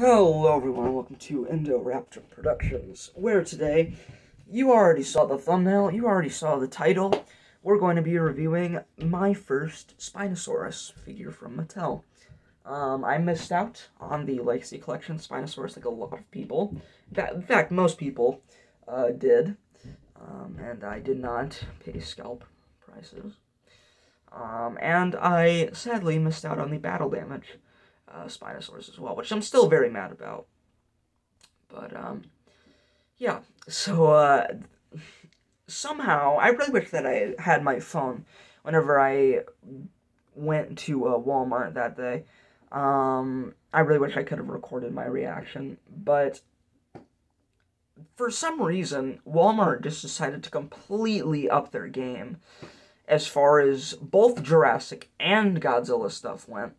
Hello everyone, welcome to Indoraptor Productions, where today, you already saw the thumbnail, you already saw the title, we're going to be reviewing my first Spinosaurus figure from Mattel. I missed out on the Legacy Collection Spinosaurus like a lot of people. In fact, most people did, and I did not pay scalp prices. And I sadly missed out on the battle damage Spinosaurus as well, which I'm still very mad about. But, yeah. So, somehow, I really wish that I had my phone whenever I went to Walmart that day. I really wish I could have recorded my reaction, but for some reason, Walmart just decided to completely up their game as far as both Jurassic and Godzilla stuff went.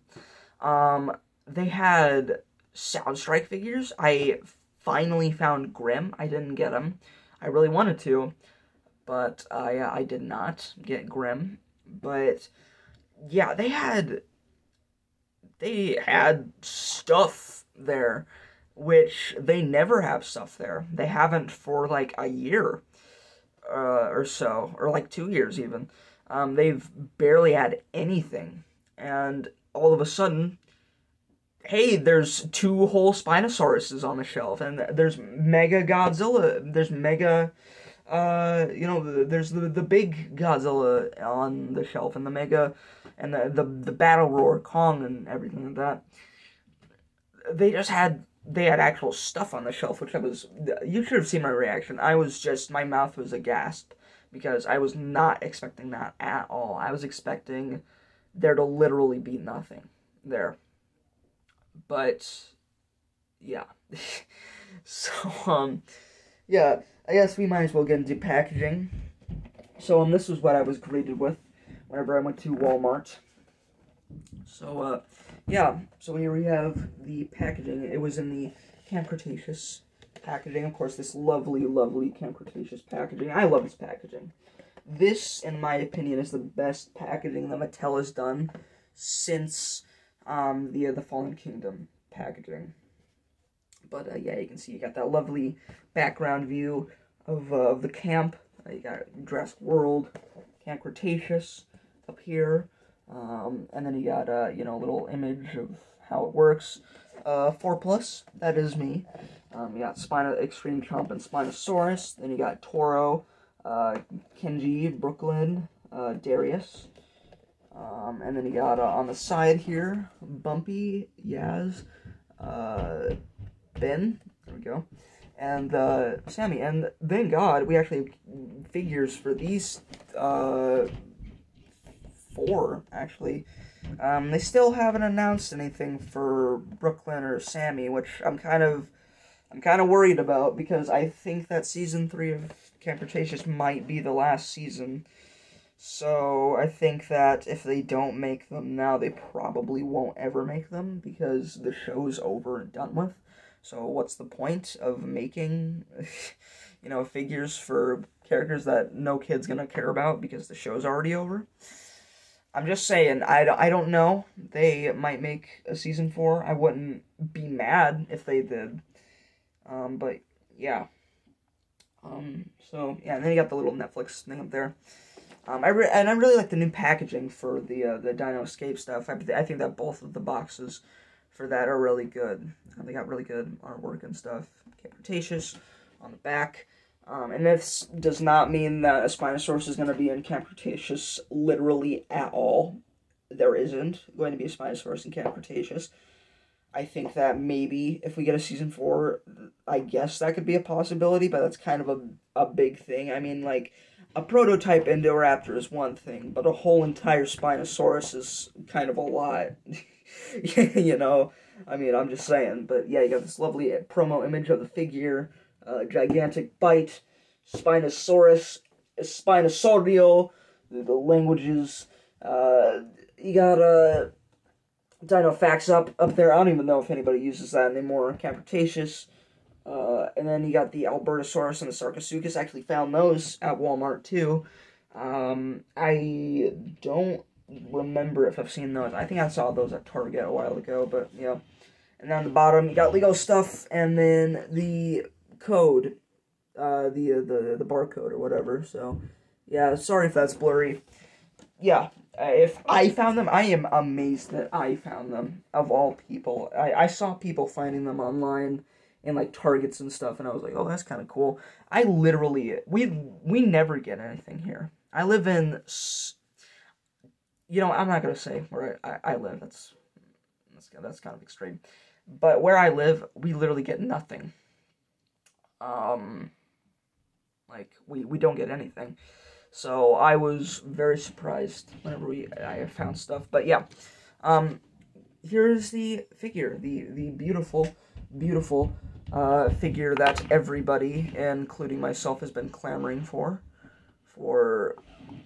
They had Soundstrike figures. I finally found Grimm. I didn't get him. I really wanted to, but I did not get Grimm. But yeah, they had stuff there, which they never have stuff there. They haven't for like a year or so, or like 2 years even. They've barely had anything, and all of a sudden, hey, there's 2 whole Spinosauruses on the shelf, and there's Mega Godzilla, there's Mega, there's the big Godzilla on the shelf, and the Mega, and the Battle Roar Kong and everything like that. They had actual stuff on the shelf, which you should have seen my reaction. My mouth was aghast, because I was not expecting that at all. I was expecting there to literally be nothing there. But, yeah. So, yeah, I guess we might as well get into packaging. So, this was what I was greeted with whenever I went to Walmart. So, yeah, so here we have the packaging. It was in the Camp Cretaceous packaging. Of course, this lovely, lovely Camp Cretaceous packaging. I love this packaging. This, in my opinion, is the best packaging that Mattel has done since the Fallen Kingdom packaging. But yeah, you can see you got that lovely background view of the camp. You got Jurassic World, Camp Cretaceous up here, and then you got a little image of how it works. 4+, that is me. You got Extreme Chompin Spinosaurus. Then you got Toro, Kenji, Brooklyn, Darius. And then you got on the side here, Bumpy, Yaz, Ben, there we go, and Sammy. And thank God we actually have figures for these 4, actually. They still haven't announced anything for Brooklyn or Sammy, which I'm kind of worried about, because I think that season 3 of Camp Cretaceous might be the last season. So I think that if they don't make them now, they probably won't ever make them, because the show's over and done with. So what's the point of making, figures for characters that no kid's gonna care about because the show's already over? I'm just saying, I don't know. They might make a season 4. I wouldn't be mad if they did. But yeah. So yeah, and then you got the little Netflix thing up there. I really like the new packaging for the Dino Escape stuff. I think that both of the boxes for that are really good. They got really good artwork and stuff. Camp Cretaceous on the back. And this does not mean that a Spinosaurus is going to be in Camp Cretaceous literally at all. There isn't going to be a Spinosaurus in Camp Cretaceous. I think that maybe if we get a season 4, I guess that could be a possibility, but that's kind of a big thing. I mean, like, a prototype Indoraptor is one thing, but a whole entire Spinosaurus is kind of a lot. I mean, I'm just saying. But yeah, you got this lovely promo image of the figure, gigantic bite, Spinosaurus, Spinosaurio, the languages. You got Dino Facts up there. I don't even know if anybody uses that anymore. Camp Cretaceous. And then you got the Albertosaurus and the Sarcosuchus. I actually found those at Walmart too. I don't remember if I've seen those. I think I saw those at Target a while ago, but yeah. And then on the bottom, you got Lego stuff, and then the code, the barcode or whatever. So, yeah, sorry if that's blurry. Yeah, if I found them, I am amazed that I found them, of all people. I saw people finding them online in, like, Targets and stuff, and I was like, oh, that's kind of cool. I literally, we never get anything here. I live in, you know, I'm not going to say where I live. That's kind of extreme. But where I live, we literally get nothing. Like, we don't get anything. So I was very surprised whenever I found stuff. But yeah, here's the figure, the beautiful, beautiful figure that everybody, including myself, has been clamoring for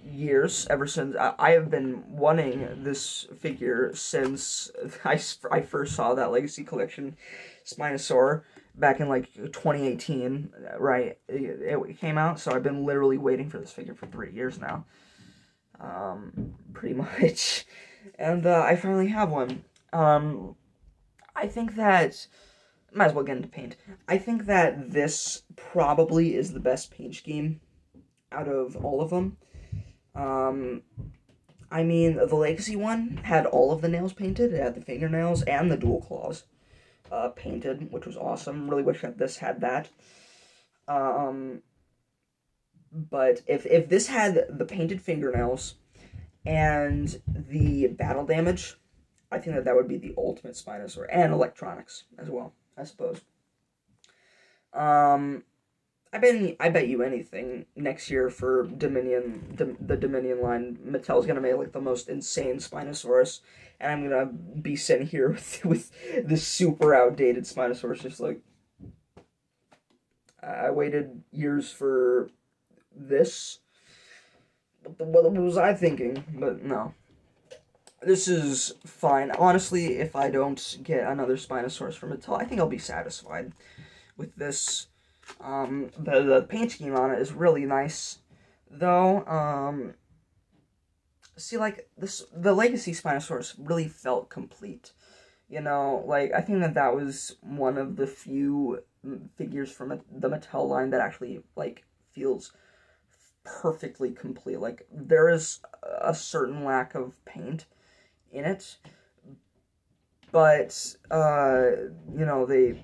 years. Ever since I have been wanting this figure since I first saw that Legacy Collection Spinosaur back in, like, 2018, right? It came out, so I've been literally waiting for this figure for 3 years now. Pretty much. And I finally have one. I think that, might as well get into paint. I think that this probably is the best paint scheme out of all of them. I mean, the Legacy one had all of the nails painted. It had the fingernails and the dual claws painted, which was awesome. Really wish that this had that. But if this had the painted fingernails and the battle damage, I think that would be the ultimate Spinosaur, and electronics as well, I suppose. I bet you anything next year for Dominion, the Dominion line, Mattel's gonna make, like, the most insane Spinosaurus, and I'm gonna be sitting here with this super outdated Spinosaurus, just like, I waited years for this. What was I thinking? But no. This is fine. Honestly, if I don't get another Spinosaurus from Mattel, I think I'll be satisfied with this. The paint scheme on it is really nice, though. See, like, the Legacy Spinosaurus really felt complete. You know, like, I think that was one of the few figures from the Mattel line that actually, like, feels perfectly complete. Like, there is a certain lack of paint in it, but, you know, they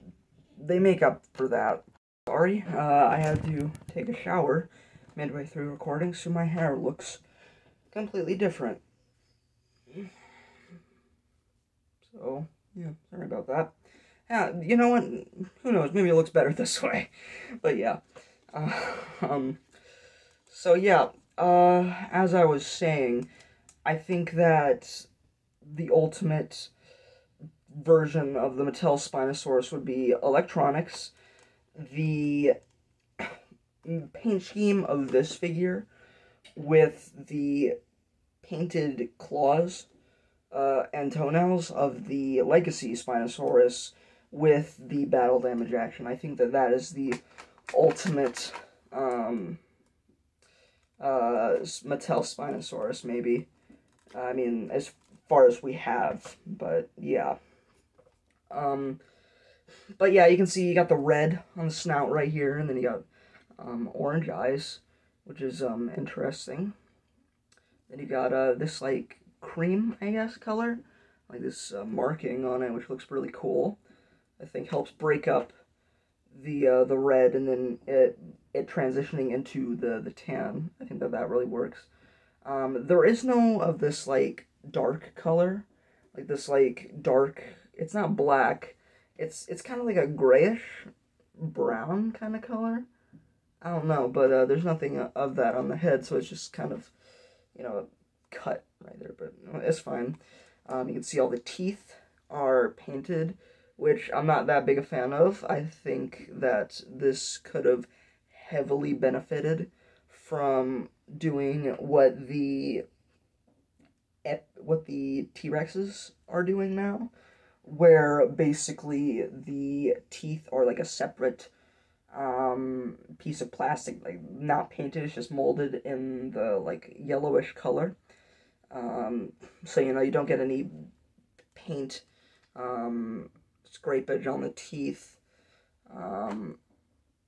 make up for that. Sorry, I had to take a shower midway through recording, so my hair looks completely different. So, yeah, sorry about that. Yeah, you know what, who knows, maybe it looks better this way, but yeah. So yeah, as I was saying, I think that the ultimate version of the Mattel Spinosaurus would be electronics. The paint scheme of this figure with the painted claws and toenails of the Legacy Spinosaurus with the battle damage action. I think that is the ultimate Mattel Spinosaurus, maybe. I mean, as far as we have, but yeah. But yeah, you can see you got the red on the snout right here, and then you got orange eyes, which is interesting. Then you got this, like, cream, I guess, color, like this marking on it, which looks really cool. I think helps break up the red, and then it transitioning into the tan. I think that really works. There is no of this, like, dark color, like this, like, dark. It's not black. It's kind of like a grayish brown kind of color. I don't know, but there's nothing of that on the head, so it's just kind of, you know, cut right there, but it's fine. You can see all the teeth are painted, which I'm not that big a fan of. I think that this could have heavily benefited from doing what the T-Rexes are doing now, where basically the teeth are like a separate piece of plastic, like not painted, it's just molded in the, like, yellowish color. So, you know, you don't get any paint scrapage on the teeth.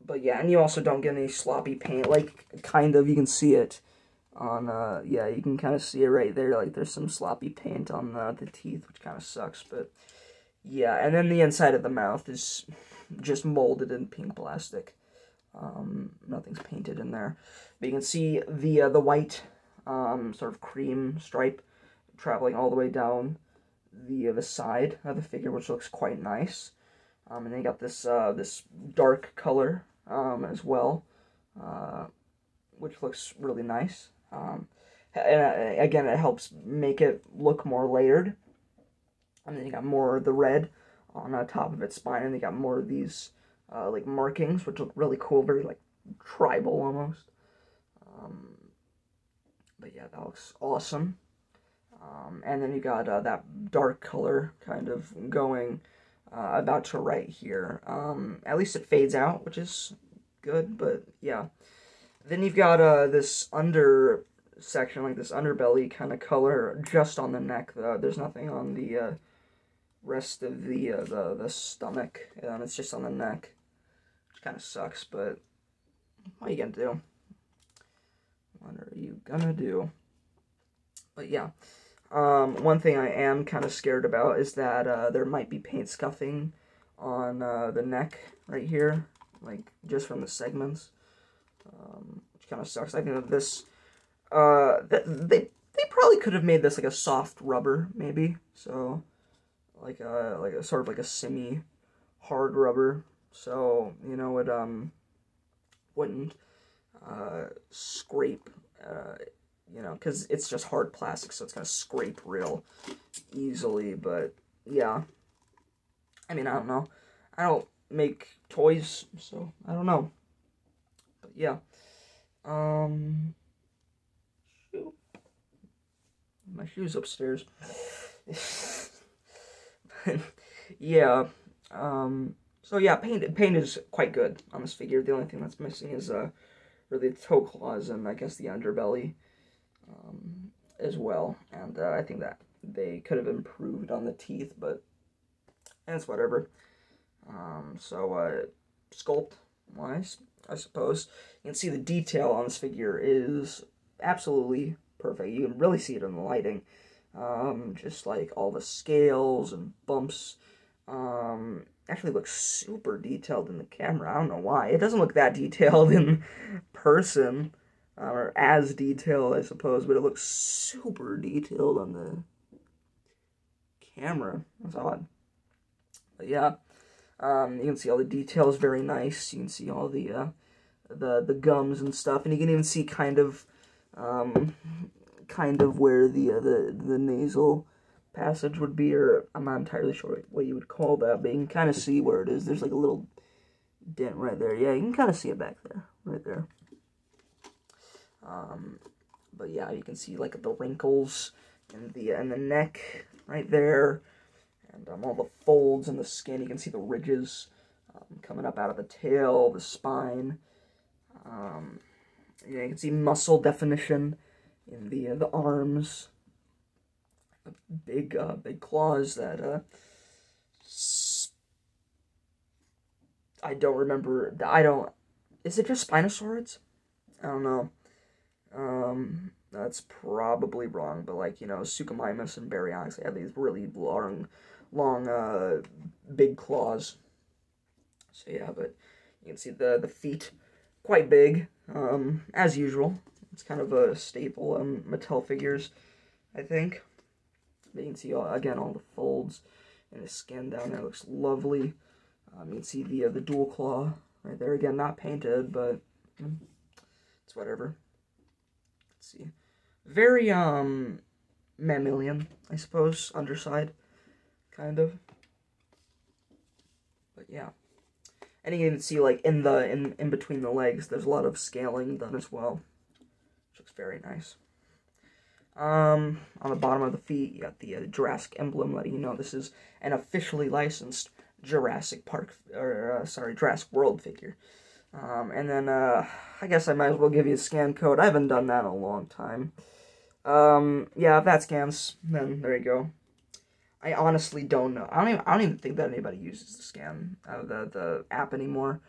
But yeah, and you also don't get any sloppy paint, like, kind of, you can see it on, yeah, you can kind of see it right there, like, there's some sloppy paint on the teeth, which kind of sucks, but, yeah, and then the inside of the mouth is just molded in pink plastic. Nothing's painted in there, but you can see the white, sort of cream stripe traveling all the way down the side of the figure, which looks quite nice. And then you got this this dark color as well, which looks really nice. And again, it helps make it look more layered. And then you got more of the red on top of its spine, and you got more of these like markings, which look really cool, very like tribal almost. But yeah, that looks awesome. And then you got that dark color kind of going about to right here. At least it fades out, which is good, but yeah. Then you've got this under section, like this underbelly kind of color just on the neck. There's nothing on the rest of the stomach. It's just on the neck, which kind of sucks, but what are you gonna do? What are you gonna do? But yeah. One thing I am kind of scared about is that there might be paint scuffing on the neck right here, like just from the segments, which kind of sucks. I think that this, they probably could have made this like a soft rubber, maybe, so like a sort of like a semi-hard rubber, so you know it wouldn't scrape. You know, because it's just hard plastic, so it's going to scrape real easily, but, yeah. I mean, I don't know. I don't make toys, so I don't know. But, yeah. Shoot. My shoe's upstairs. But, yeah. So, yeah, paint is quite good on this figure. The only thing that's missing is, really the toe claws and, I guess, the underbelly. As well, and I think that they could have improved on the teeth, but it's whatever. So sculpt wise, I suppose you can see the detail on this figure is absolutely perfect. You can really see it in the lighting, just like all the scales and bumps. Actually looks super detailed in the camera. I don't know why. It doesn't look that detailed in person. Or as detailed, I suppose, but it looks super detailed on the camera. That's odd. But yeah, you can see all the details, very nice. You can see all the gums and stuff, and you can even see kind of where the nasal passage would be, or I'm not entirely sure what you would call that, but you can kind of see where it is. There's like a little dent right there. Yeah, you can kind of see it back there, right there. But yeah, you can see like the wrinkles and the neck right there, and all the folds in the skin. You can see the ridges coming up out of the tail, the spine. Yeah, you can see muscle definition in the arms. Big claws that I don't remember. Is it just Spinosaurus? I don't know. That's probably wrong, but like, you know, Suchomimus and Baryonyx, they have these really long, big claws. So yeah, but you can see the feet, quite big, as usual. It's kind of a staple on Mattel figures, I think. But you can see, again, all the folds and the skin down there looks lovely. You can see the dual claw right there. Again, not painted, but it's whatever. See, very mammalian, I suppose, underside, kind of. But yeah, and you can see like in between the legs, there's a lot of scaling done as well, which looks very nice. On the bottom of the feet, you got the Jurassic emblem, letting you know this is an officially licensed Jurassic World figure. And then, I guess I might as well give you a scan code. I haven't done that in a long time. Yeah, if that scans, then there you go. I honestly don't know. I don't even think that anybody uses the scan the app anymore.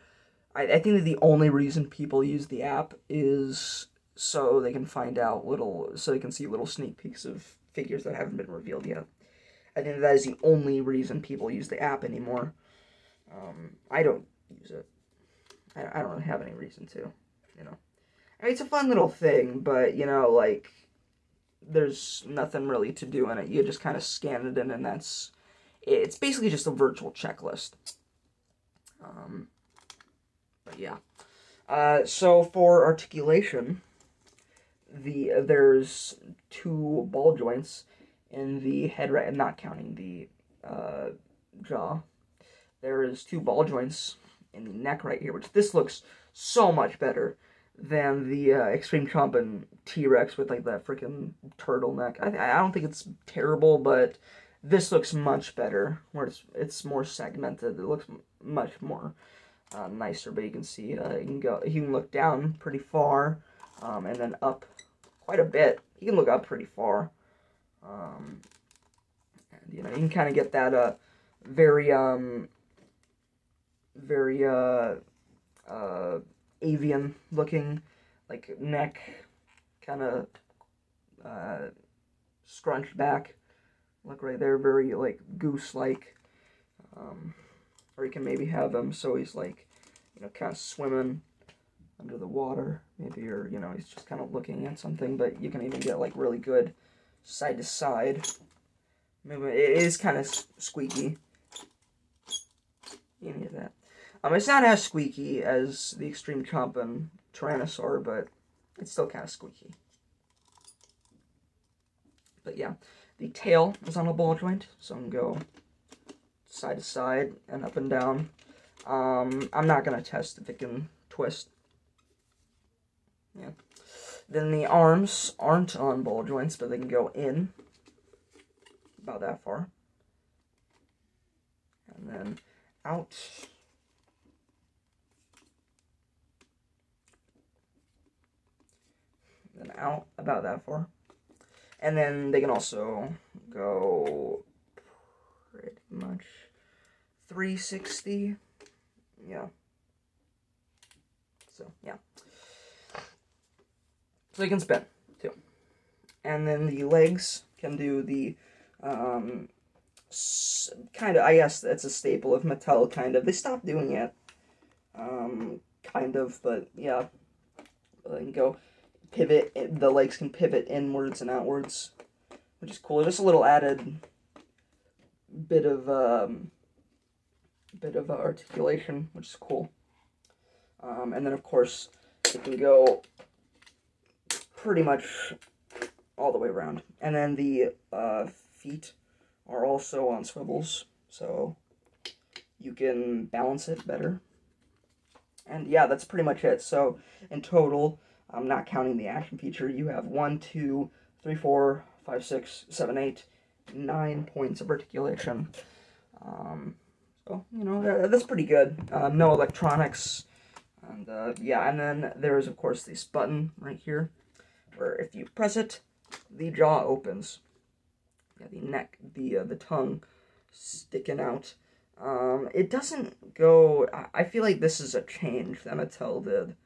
I think that the only reason people use the app is so they can so they can see little sneak peeks of figures that haven't been revealed yet. I think that is the only reason people use the app anymore. I don't use it. I don't really have any reason to, you know. I mean, it's a fun little thing, but, you know, like, there's nothing really to do in it. You just kind of scan it in, and it's basically just a virtual checklist. But yeah. So for articulation, there's 2 ball joints in the head, right? Not counting the jaw. There is 2 ball joints in the neck right here, which this looks so much better than the Extreme Chompin T-Rex with like that freaking turtleneck. I don't think it's terrible, but this looks much better, where it's more segmented. It looks much more nicer, but you can see you can look down pretty far, and then up quite a bit. You can look up pretty far, and you know, you can kind of get that very avian looking, like, neck, kind of scrunched back. Look right there, very like goose-like. Or you can maybe have him so he's like, you know, kind of swimming under the water, maybe, or, you know, he's just kind of looking at something. But you can even get like really good side to side movement. It is kind of squeaky. You can hear that. It's not as squeaky as the Extreme Chompin Tyrannosaur, but it's still kind of squeaky. But yeah, the tail is on a ball joint, so I can go side to side and up and down. I'm not going to test if it can twist. Yeah. Then the arms aren't on ball joints, but they can go in about that far. And then out. Then out about that far. And then they can also go pretty much 360. Yeah. So, yeah. So they can spin, too. And then the legs can do the, kind of, I guess that's a staple of Mattel, kind of. They stopped doing it, kind of, but, yeah. They can go pivot, the legs can pivot inwards and outwards, which is cool. Just a little added bit of articulation, which is cool. And then, of course, it can go pretty much all the way around. And then the feet are also on swivels, so you can balance it better. And yeah, that's pretty much it. So in total, I'm not counting the action feature, you have 1, 2, 3, 4, 5, 6, 7, 8, 9 points of articulation. So, you know, that's pretty good. No electronics. And yeah, and then there's, of course, this button right here, where if you press it, the jaw opens. Yeah, the neck, the tongue sticking out. It doesn't go... I feel like this is a change that Mattel did.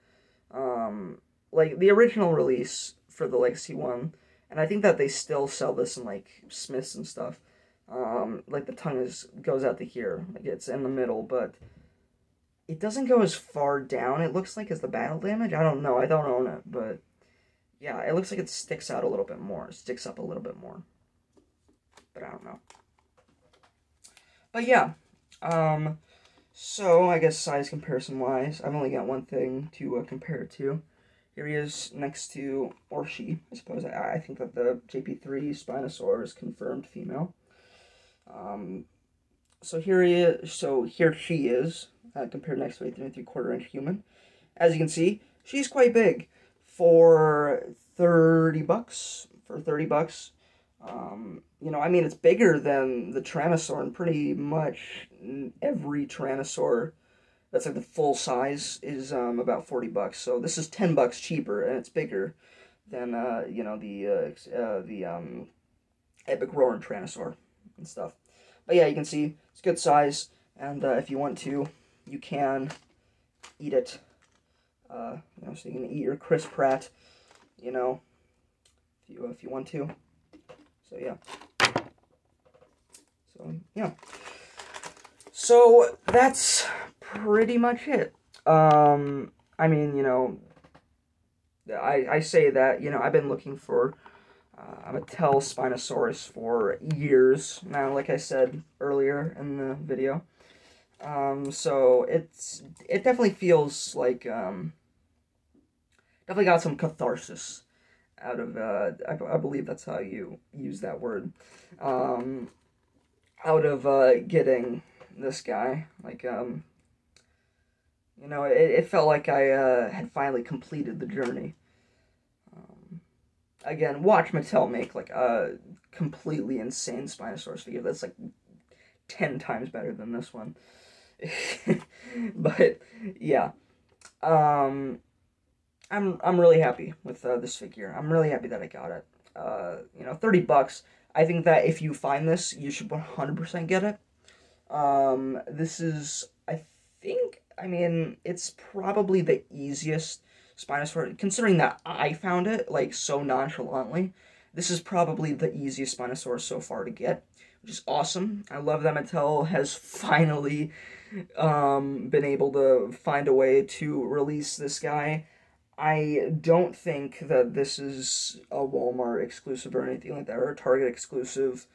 Like, the original release for the Legacy one, and I think that they still sell this in, like, Smiths and stuff. Like, the tongue goes out to here. Like, it's in the middle, but it doesn't go as far down, it looks like, as the battle damage. I don't know. I don't own it, but yeah, it looks like it sticks out a little bit more. It sticks up a little bit more. But I don't know. But yeah, so I guess size comparison-wise, I've only got one thing to compare it to. Here he is next to, or she, I suppose. I think that the JP3 Spinosaurus is confirmed female. So here he is, so here she is, compared next to a 3 3/4 inch human. As you can see, she's quite big. For 30 bucks, you know, I mean, it's bigger than the Tyrannosaur, and pretty much every Tyrannosaur that's like the full size is about 40 bucks. So this is 10 bucks cheaper, and it's bigger than you know, the Epic Roaring Tyrannosaur. and stuff. But yeah, you can see it's good size, and if you want to, you can eat it. You know, so you can eat your Chris Pratt, you know, if you want to. So yeah. So that's pretty much it. I mean, you know, I say that, you know, I've been looking for a Mattel Spinosaurus for years now, like I said earlier in the video. So it definitely feels like, definitely got some catharsis out of, I believe that's how you use that word, out of, getting this guy. Like, you know, it felt like I, had finally completed the journey. Again, watch Mattel make, like, a completely insane Spinosaurus figure that's, like, 10 times better than this one. But, yeah. I'm really happy with, this figure. I'm really happy that I got it. You know, $30. I think that if you find this, you should 100% get it. This is, I mean, it's probably the easiest Spinosaurus, considering that I found it, like, so nonchalantly. This is probably the easiest Spinosaurus so far to get, which is awesome. I love that Mattel has finally, been able to find a way to release this guy. I don't think that this is a Walmart exclusive or anything like that, or a Target exclusive.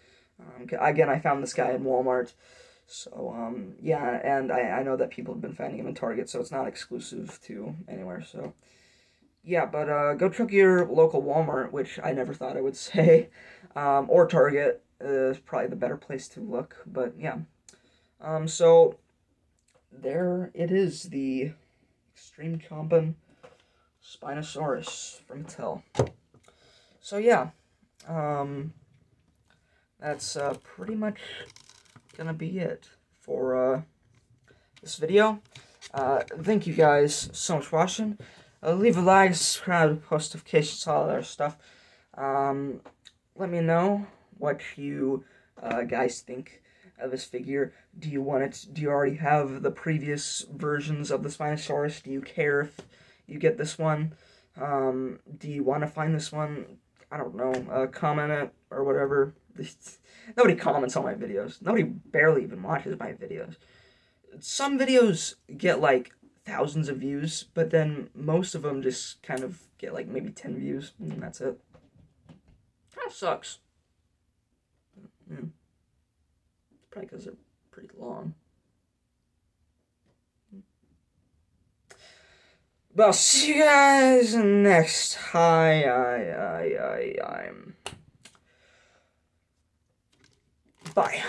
Again, I found this guy in Walmart. So, yeah, and I know that people have been finding him in Target, so it's not exclusive to anywhere, so. Yeah, but, go check your local Walmart, which I never thought I would say, or Target is probably the better place to look, but, yeah. So, there it is, the Extreme Chompin Spinosaurus from Mattel. So, yeah, that's, pretty much gonna be it for this video. Thank you guys so much for watching. Leave a like, subscribe, post notifications, all that other stuff. Let me know what you guys think of this figure. Do you want it? Do you already have the previous versions of the Spinosaurus? Do you care if you get this one? Do you want to find this one? I don't know. Comment it or whatever. Nobody comments on my videos. Nobody barely even watches my videos. Some videos get, like, thousands of views, but then most of them just kind of get, like, maybe 10 views, and that's it. Kind of sucks. Yeah. Probably because they're pretty long. But I'll see you guys next time. Bye.